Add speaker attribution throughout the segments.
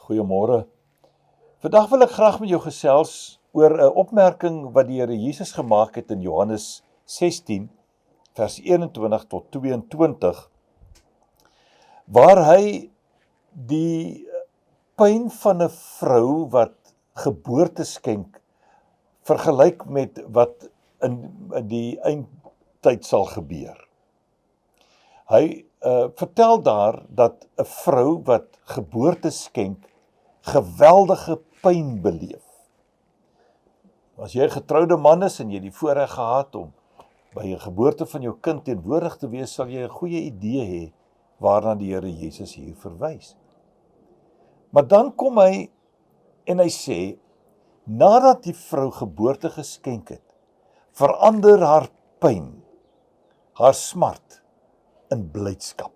Speaker 1: Goeiemôre. Vandag wil ek graag met jou gesels oor 'n opmerking wat die Here Jesus gemaak het in Johannes 16 vers 21 tot 22, waar hy die pyn van 'n vrou wat geboorte skenk vergelyk met wat in die eindtyd sal gebeur. Hy vertel daar dat 'n vrou wat geboorte skenk geweldige pyn beleef. As jy 'n getroude man is en jy die voorreg gehad om by 'n geboorte van jou kind teenwoordig te wees, sal jy 'n goeie idee hê waarna die Here Jesus hier verwys. Maar dan kom hy en hy sê, nadat die vrou geboorte geskenk het, verander haar pyn, haar smart in blydskap.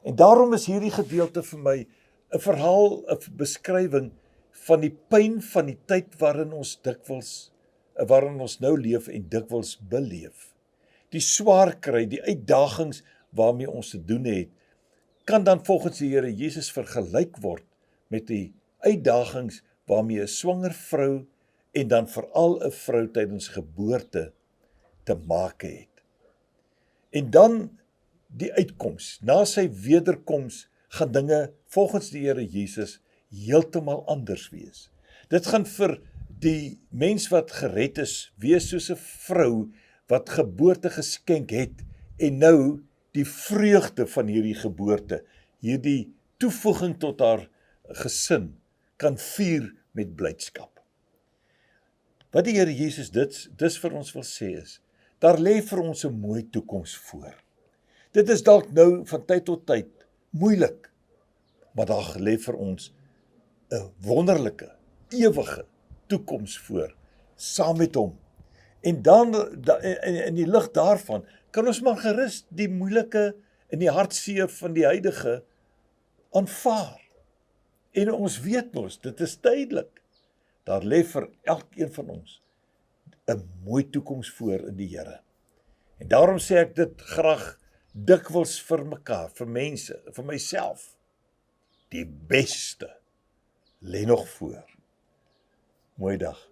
Speaker 1: En daarom is hierdie gedeelte vir my 'n verhaal, 'n beskrywing van die pyn van die tyd waarin ons nou leef en dikwels beleef. Die swaar kry, die uitdagings waarmee ons te doen het, kan dan volgens die Here Jesus vergelyk word met die uitdagings waarmee 'n swanger vrou en dan veral 'n vrou tydens geboorte te maak het. En dan die uitkoms, na sy wederkoms gaan dinge volgens die Here Jesus heeltemal anders wees. Dit gaan vir die mens wat gered is, wees soos 'n vrou wat geboorte geskenk het en nou die vreugde van hierdie geboorte, hierdie toevoeging tot haar gesin, kan vier met blydskap. Wat die Here Jesus dis vir ons wil sê is, daar lê vir ons 'n mooi toekoms voor. Dit is dalk nou van tyd tot tyd moeilik, maar daar lê vir ons 'n wonderlike, ewige toekoms voor, saam met hom. En dan, in die lig daarvan, kan ons maar gerus die moeilike en die hartseer van die huidige aanvaar. En ons weet mos, dit is tydelik. Daar lê vir elkeen van ons 'n mooi toekoms voor in die Here. En daarom sê ek dit graag dikwels vir mekaar, vir mense, vir myself. Die beste lê nog voor. Mooi dag.